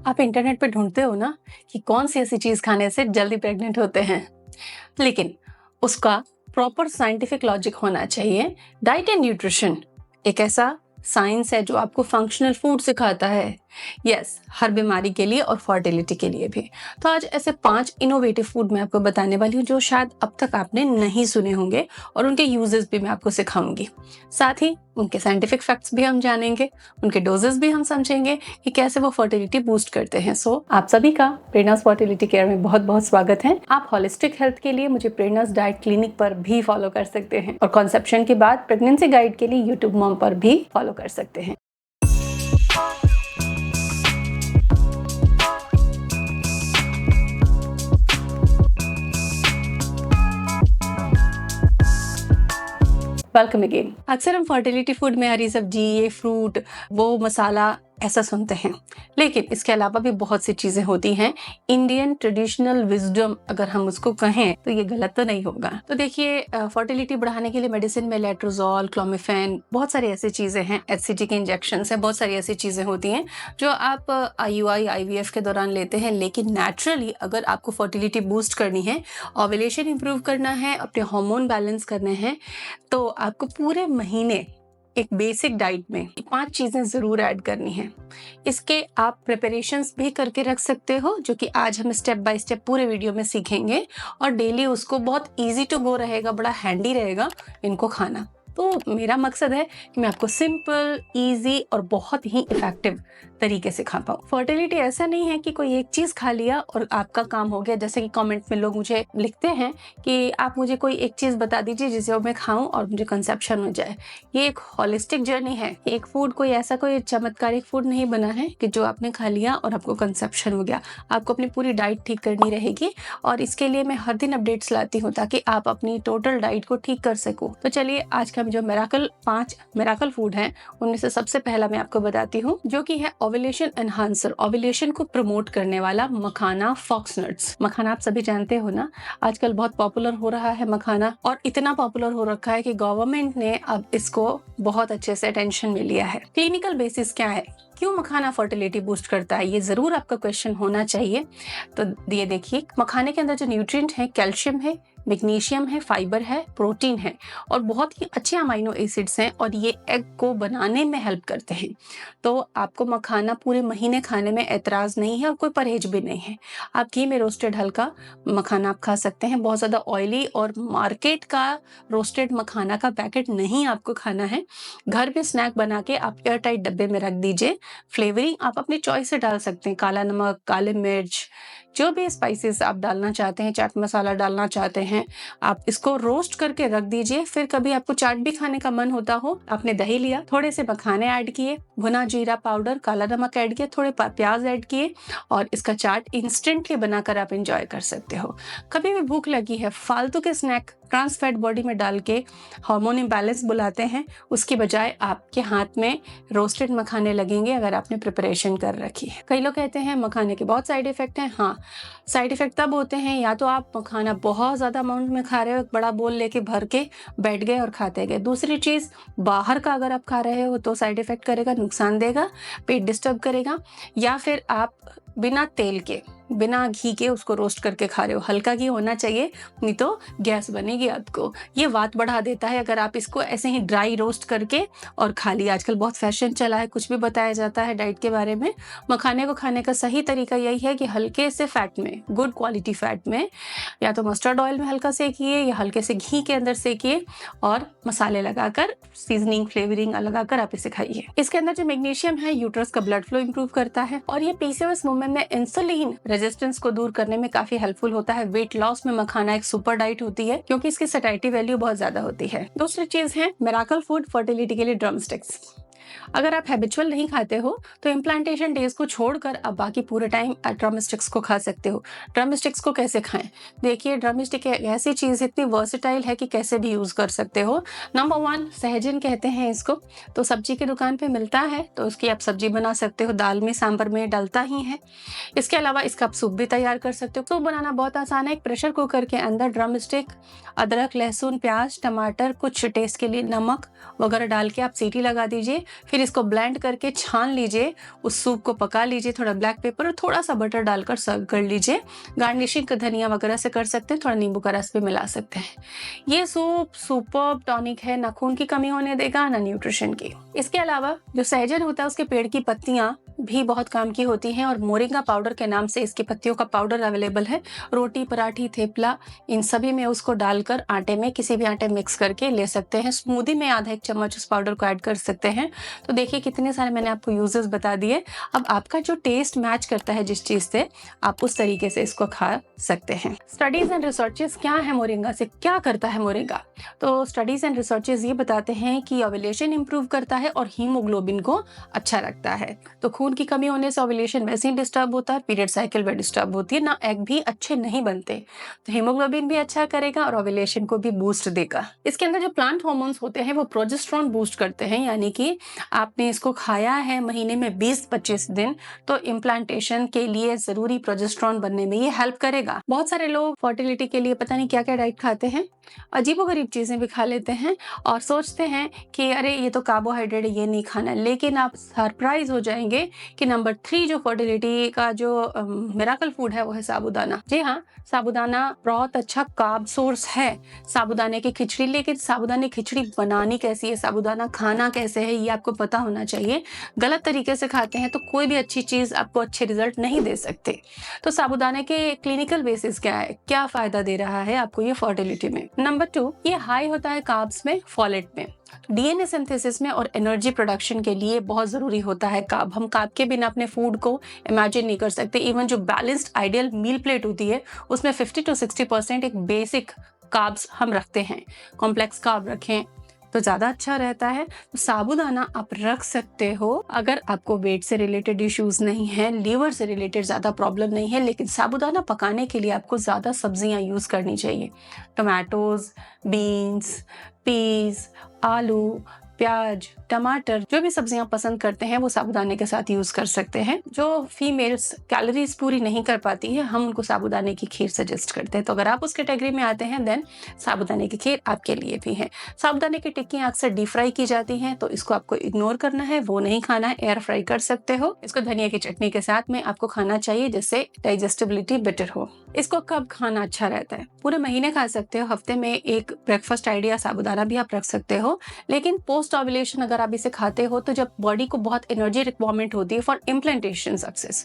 आप इंटरनेट पे ढूंढते हो ना कि कौन सी ऐसी चीज खाने से जल्दी प्रेग्नेंट होते हैं, लेकिन उसका प्रॉपर साइंटिफिक लॉजिक होना चाहिए। डाइट एंड न्यूट्रिशन एक ऐसा साइंस है जो आपको फंक्शनल फूड सिखाता है। यस, हर बीमारी के लिए और फर्टिलिटी के लिए भी। तो आज ऐसे 5 इनोवेटिव फूड मैं आपको बताने वाली हूँ जो शायद अब तक आपने नहीं सुने होंगे, और उनके यूजेस भी मैं आपको सिखाऊंगी। साथ ही उनके साइंटिफिक फैक्ट्स भी हम जानेंगे, उनके डोजेस भी हम समझेंगे कि कैसे वो फर्टिलिटी बूस्ट करते हैं। सो आप सभी का प्रेरणास फर्टिलिटी केयर में बहुत बहुत स्वागत है। आप होलिस्टिक हेल्थ के लिए मुझे प्रेरणास डाइट क्लिनिक पर भी फॉलो कर सकते हैं, और कॉन्सेप्शन के बाद प्रेगनेंसी गाइड के लिए यूट्यूब मॉम पर भी फॉलो कर सकते हैं। Welcome again. अक्सर हम फर्टिलिटी फूड में हरी सब्जी, ये फ्रूट, वो मसाला ऐसा सुनते हैं, लेकिन इसके अलावा भी बहुत सी चीजें होती हैं। इंडियन ट्रेडिशनल विजडम अगर हम उसको कहें तो ये गलत तो नहीं होगा। तो देखिए, फर्टिलिटी बढ़ाने के लिए मेडिसिन में लेट्रोजोल, क्लोमिफेन, बहुत सारी ऐसी चीजें हैं, एचसीजी के इंजेक्शंस हैं, बहुत सारी ऐसी चीजें होती हैं जो आप आईयूआई, आईवीएफ के दौरान लेते हैं। लेकिन नेचुरली अगर आपको फर्टिलिटी बूस्ट करनी है, ओव्यूलेशन इंप्रूव करना है, अपने हार्मोन बैलेंस करने हैं, तो आपको पूरे महीने एक बेसिक डाइट में 5 चीजें जरूर ऐड करनी है। इसके आप प्रिपरेशंस भी करके रख सकते हो, जो कि आज हम स्टेप बाय स्टेप पूरे वीडियो में सीखेंगे, और डेली उसको बहुत इजी टू गो रहेगा, बड़ा हैंडी रहेगा इनको खाना। तो मेरा मकसद है कि मैं आपको सिंपल, इजी और बहुत ही इफेक्टिव तरीके से खा पाऊँ। फर्टिलिटी ऐसा नहीं है कि कोई एक चीज खा लिया और आपका काम हो गया। जैसे कि कमेंट में लोग मुझे लिखते हैं कि आप मुझे कोई एक चीज बता दीजिए जिसे मैं खाऊं और मुझे कंसेप्शन हो जाए। ये एक होलिस्टिक जर्नी है। एक फूड कोई ऐसा कोई चमत्कारिक फूड नहीं बना है कि जो आपने खा लिया और आपको कंसेप्शन हो गया। आपको अपनी पूरी डाइट ठीक करनी रहेगी, और इसके लिए मैं हर दिन अपडेट्स लाती हूँ ताकि आप अपनी टोटल डाइट को ठीक कर सको। तो चलिए, आज का जो 5 मिरेकल फूड हैं उनमें से सबसे पहला मैं आपको बताती हूँ, जो कि है ओव्यूलेशन एनहांसर, ओव्यूलेशन को प्रमोट करने वाला मखाना, फॉक्स नट्स। मखाना आप सभी जानते हो ना, आजकल बहुत पॉपुलर हो रहा है मखाना, और इतना पॉपुलर हो रखा है कि गवर्नमेंट ने अब इसको बहुत अच्छे से अटेंशन में लिया है। क्लिनिकल बेसिस क्या है, क्यों मखाना फर्टिलिटी बूस्ट करता है, ये जरूर आपका क्वेश्चन होना चाहिए। तो ये देखिए, मखाने के अंदर जो न्यूट्रिएंट है, कैल्शियम है, मैग्नीशियम है, फाइबर है, प्रोटीन है, और बहुत ही अच्छे अमाइनो एसिड्स हैं, और ये एग को बनाने में हेल्प करते हैं। तो आपको मखाना पूरे महीने खाने में ऐतराज नहीं है, और कोई परहेज भी नहीं है। आप घी में रोस्टेड हल्का मखाना आप खा सकते हैं, बहुत ज़्यादा ऑयली और मार्केट का रोस्टेड मखाना का पैकेट नहीं आपको खाना है। घर पे स्नैक बना के आप एयर टाइट डब्बे में रख दीजिए। फ्लेवरिंग आप अपनी चॉइस से डाल सकते हैं, काला नमक, काले मिर्च, जो भी स्पाइसेस आप डालना चाहते हैं, चाट मसाला डालना चाहते हैं, आप इसको रोस्ट करके रख दीजिए। फिर कभी आपको चाट भी खाने का मन होता हो, आपने दही लिया, थोड़े से मखाने ऐड किए, भुना जीरा पाउडर, काला नमक ऐड किया, थोड़े प्याज ऐड किए, और इसका चाट इंस्टेंटली बनाकर आप एंजॉय कर सकते हो। कभी भी भूख लगी है, फालतू के स्नैक ट्रांस फैट बॉडी में डाल के हार्मोन इम्बैलेंस बुलाते हैं, उसकी बजाय आपके हाथ में रोस्टेड मखाने लगेंगे अगर आपने प्रिपरेशन कर रखी है। कई लोग कहते हैं मखाने के बहुत साइड इफेक्ट हैं। हाँ, साइड इफेक्ट तब होते हैं या तो आप मखाना बहुत ज़्यादा अमाउंट में खा रहे हो, एक बड़ा बोल लेके भर के बैठ गए और खाते गए। दूसरी चीज़, बाहर का अगर आप खा रहे हो तो साइड इफेक्ट करेगा, नुकसान देगा, पेट डिस्टर्ब करेगा। या फिर आप बिना तेल के, बिना घी के उसको रोस्ट करके खा रहे हो। हल्का घी होना चाहिए, नहीं तो गैस बनेगी आपको, ये वात बढ़ा देता है। अगर आप इसको ऐसे ही ड्राई रोस्ट करके और खा लिया, आजकल बहुत फैशन चला है, कुछ भी बताया जाता है डाइट के बारे में। मखाने को खाने का सही तरीका यही है कि हल्के से फैट में, गुड क्वालिटी फैट में, या तो मस्टर्ड ऑयल में हल्का सेकिए या हल्के से घी के अंदर सेकिए, और मसाले लगाकर, सीजनिंग, फ्लेवरिंग लगाकर आप इसे खाइए। इसके अंदर जो मैग्नीशियम है, यूट्रस का ब्लड फ्लो इंप्रूव करता है, और ये पीसीओएस वुमेन में इंसुलिन रेजिस्टेंस को दूर करने में काफी हेल्पफुल होता है। वेट लॉस में मखाना एक सुपर डाइट होती है, क्योंकि इसकी सैटिस्फैक्टरी वैल्यू बहुत ज्यादा होती है। दूसरी चीज है मिरेकल फूड फर्टिलिटी के लिए, ड्रम स्टिक्स। अगर आप हैबिचुअल नहीं खाते हो तो इम्प्लांटेशन डेज को छोड़कर आप बाकी पूरे टाइम ड्रम स्टिक्स को खा सकते हो। ड्रम स्टिक्स को कैसे खाएं? देखिए, ड्रम स्टिक ऐसी चीज़ इतनी वर्सेटाइल है कि कैसे भी यूज़ कर सकते हो। नंबर 1 सहजन कहते हैं इसको, तो सब्जी की दुकान पे मिलता है, तो उसकी आप सब्जी बना सकते हो, दाल में, सांभर में डलता ही है। इसके अलावा इसका आप सूप भी तैयार कर सकते हो। सूप बनाना बहुत आसान है। एक प्रेशर कुकर के अंदर ड्रम स्टिक, अदरक, लहसुन, प्याज, टमाटर, कुछ टेस्ट के लिए नमक वगैरह डाल के आप सीटी लगा दीजिए। फिर इसको ब्लेंड करके छान लीजिए, उस सूप को पका लीजिए, थोड़ा ब्लैक पेपर और थोड़ा सा बटर डालकर सर्व कर लीजिए। गार्निशिंग धनिया वगैरह से कर सकते हैं, थोड़ा नींबू का रस भी मिला सकते हैं। ये सूप सुपर्ब टॉनिक है, ना खून की कमी होने देगा ना न्यूट्रिशन की। इसके अलावा जो सहजन होता है उसके पेड़ की पत्तियां भी बहुत काम की होती हैं और मोरिंगा पाउडर के नाम से इसकी पत्तियों का पाउडर अवेलेबल है। रोटी, पराठी, थेपला, इन सभी में उसको डालकर आटे में किसी भी आटे मिक्स करके ले सकते हैं। स्मूदी में आधा एक चम्मच उस पाउडर को ऐड कर सकते हैं। तो देखिए कितने सारे मैंने आपको यूजेस बता दिए। अब आपका जो टेस्ट मैच करता है जिस चीज से, आप उस तरीके से इसको खा सकते हैं। स्टडीज एंड रिसर्चेस क्या है मोरिंगा से, क्या करता है मोरिंगा? तो स्टडीज एंड रिसर्चेस ये बताते हैं कि ओव्यूलेशन इंप्रूव करता है और हीमोग्लोबिन को अच्छा रखता है। तो खून की कमी होने से ओव्यूलेशन वैसे ही डिस्टर्ब होता है, पीरियड साइकिल भी डिस्टर्ब होती है, ना एग भी अच्छे नहीं बनते। तो हीमोग्लोबिन भी अच्छा करेगा और ओव्यूलेशन को भी बूस्ट देगा। इसके अंदर जो प्लांट हार्मोन्स होते हैं वो प्रोजेस्टेरोन बूस्ट करते हैं, यानी कि आपने इसको खाया है महीने में 20-25 दिन, तो इम्प्लांटेशन के लिए जरूरी प्रोजेस्टेरोन बनने में ये हेल्प करेगा। बहुत सारे लोग फर्टिलिटी के लिए पता नहीं क्या क्या डाइट खाते हैं, अजीबोगरीब चीजें भी खा लेते हैं और सोचते हैं कि अरे ये तो कार्बोहाइड्रेट है, ये नहीं खाना। लेकिन आप सरप्राइज हो जाएंगे कि नंबर 3 जो फर्टिलिटी का जो मिराकल फूड है वो है साबूदाना। जी हाँ, साबूदाना बहुत अच्छा कार्ब सोर्स है। साबूदाने की खिचड़ी, लेकिन साबूदाने खिचड़ी बनानी कैसी है, साबूदाना खाना कैसे है, ये आपको पता होना चाहिए। गलत तरीके से खाते हैं तो कोई भी अच्छी चीज आपको अच्छे रिजल्ट नहीं दे सकते। तो साबूदाने के क्लिनिकल बेसिस क्या है, क्या फायदा दे रहा है आपको ये फर्टिलिटी में? नंबर 2, ये हाई होता है कार्ब्स में, फॉलेट में। डीएनए सिंथेसिस में और एनर्जी प्रोडक्शन के लिए बहुत जरूरी होता है कार्ब। हम कार्ब के बिना अपने फूड को इमेजिन नहीं कर सकते। इवन जो बैलेंस्ड आइडियल मील प्लेट होती है उसमें 50-60% एक बेसिक कार्ब्स हम रखते हैं। कॉम्प्लेक्स कार्ब रखें तो ज्यादा अच्छा रहता है। तो साबूदाना आप रख सकते हो अगर आपको वेट से रिलेटेड इश्यूज नहीं है, लीवर से रिलेटेड ज्यादा प्रॉब्लम नहीं है। लेकिन साबूदाना पकाने के लिए आपको ज्यादा सब्जियां यूज करनी चाहिए। टोमेटोज, बीन्स, पीस, आलू, प्याज, टमाटर, जो भी सब्जियां पसंद करते हैं वो साबूदाने के साथ यूज कर सकते हैं। जो फीमेल्स कैलोरीज पूरी नहीं कर पाती है, हम उनको साबूदाने की खीर सजेस्ट करते हैं। तो अगर आप उस कैटेगरी में आते हैं देन साबूदाने की खीर आपके लिए भी है। साबूदाने की टिक्कियां अक्सर डीप फ्राई की जाती हैं, तो इसको आपको इग्नोर करना है, वो नहीं खाना है, एयर फ्राई कर सकते हो। इसको धनिया की चटनी के साथ में आपको खाना चाहिए जिससे डाइजेस्टिबिलिटी बेटर हो। इसको कब खाना अच्छा रहता है? पूरे महीने खा सकते हो, हफ्ते में एक ब्रेकफास्ट आइडिया साबूदाना भी आप रख सकते हो। लेकिन पोस्ट ओव्यूलेशन अगर आप इसे खाते हो तो जब बॉडी को बहुत एनर्जी रिक्वायरमेंट होती है फॉर इम्प्लांटेशन सक्सेस,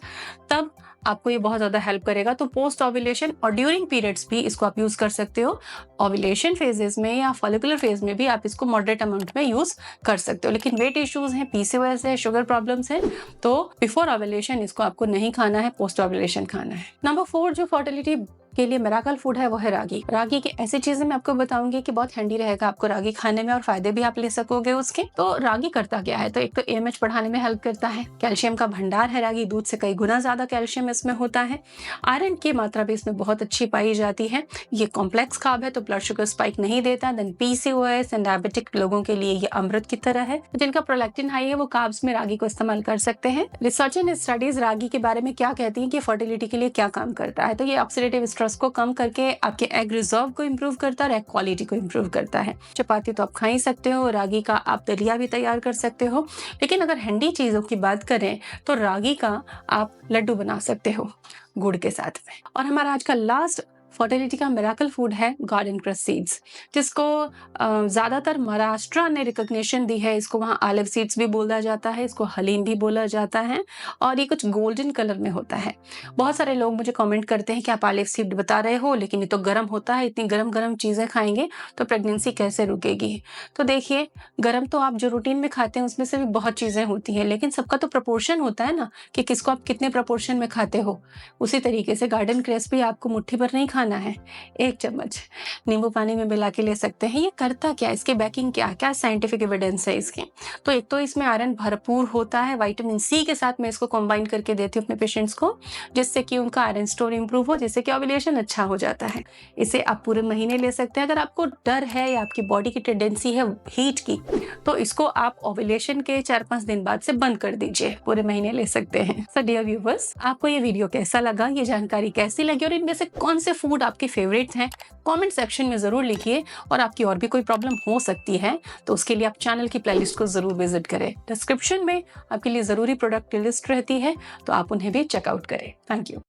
तब आपको ये बहुत ज्यादा हेल्प करेगा। तो पोस्ट ओव्यूलेशन और ड्यूरिंग पीरियड्स भी इसको आप यूज कर सकते हो। ओव्यूलेशन फेजेस में या फॉलिकुलर फेज में भी आप इसको मॉडरेट अमाउंट में यूज कर सकते हो। लेकिन वेट इश्यूज हैं, पीसीओएस है, शुगर प्रॉब्लम्स है, तो बिफोर ओव्यूलेशन इसको आपको नहीं खाना है, पोस्ट ओव्यूलेशन खाना है। नंबर 4 जो फर्टिलिटी के लिए मिराकल फूड है वो है रागी। रागी की ऐसी चीजें मैं आपको बताऊंगी कि बहुत हैंडी रहेगा आपको रागी खाने में और फायदे भी आप ले सकोगे उसके। तो रागी करता क्या है? तो एक तो एएमएच बढ़ाने में हेल्प करता है, कैल्शियम का भंडार है रागी, दूध से कई गुना ज्यादा कैल्शियम इसमें होता है। आयरन की मात्रा भी इसमें बहुत अच्छी पाई जाती है। ये कॉम्प्लेक्स कार्ब है तो ब्लड शुगर स्पाइक नहीं देता। देन पीसीओएस एंड डायबिटिक लोगों के लिए ये अमृत की तरह है। जिनका प्रोलैक्टिन हाई है वो कार्ब्स में रागी को इस्तेमाल कर सकते हैं। रिसर्च एंड स्टडीज रागी के बारे में क्या कहती है कि फर्टिलिटी के लिए क्या काम करता है? तो ये ऑक्सीडेटिव स्ट्रेस को कम करके आपके एग रिजर्व को इंप्रूव करता है और एग क्वालिटी को इंप्रूव करता है। चपाती तो आप खा ही सकते हो, रागी का आप दलिया भी तैयार कर सकते हो। लेकिन अगर हैंडी चीजों की बात करें तो रागी का आप लड्डू बना सकते हो गुड़ के साथ में। और हमारा आज का लास्ट फर्टिलिटी का मिराकल फूड है गार्डन क्रश सीड्स, जिसको ज्यादातर महाराष्ट्र ने रिकॉग्निशन दी है। इसको वहाँ ऑलिव सीड्स भी बोला जाता है, इसको हलीम भी बोला जाता है और ये कुछ गोल्डन कलर में होता है। बहुत सारे लोग मुझे कमेंट करते हैं कि आप ऑलिव सीड बता रहे हो लेकिन ये तो गर्म होता है, इतनी गर्म गर्म चीजें खाएंगे तो प्रेगनेंसी कैसे रुकेगी? तो देखिए, गर्म तो आप जो रूटीन में खाते हैं उसमें से भी बहुत चीजें होती हैं, लेकिन सबका तो प्रपोर्शन होता है ना कि किसको आप कितने प्रपोर्शन में खाते हो। उसी तरीके से गार्डन क्रश भी आपको मुट्ठी भर नहीं खाना है, 1 चम्मच नींबू पानी में मिला के ले सकते हैं। ये करता क्या, इसकी बैकिंग क्या क्या साइंटिफिक एविडेंस है इसके? तो एक तो इसमें आयरन भरपूर होता है, विटामिन सी के साथ मैं इसको कंबाइन करके देती हूँ अपने पेशेंट्स को, जिससे कि उनका आयरन स्टोर इंप्रूव हो, जिससे कि ओव्यूलेशन अच्छा हो जाता है। इसे आप पूरे महीने ले सकते हैं। अगर आपको डर है या आपकी बॉडी की टेंडेंसी है हीट की, तो इसको आप ओव्यूलेशन के 4-5 दिन बाद से बंद कर दीजिए, पूरे महीने ले सकते हैं। सो डियर व्यूअर्स, आपको ये वीडियो कैसा लगा, ये जानकारी कैसी लगी और इनमें से कौन से फूड फूड आपके फेवरेट हैं, कमेंट सेक्शन में ज़रूर लिखिए। और आपकी और भी कोई प्रॉब्लम हो सकती है तो उसके लिए आप चैनल की प्लेलिस्ट को ज़रूर विजिट करें। डिस्क्रिप्शन में आपके लिए ज़रूरी प्रोडक्ट की लिस्ट रहती है, तो आप उन्हें भी चेकआउट करें। Thank you.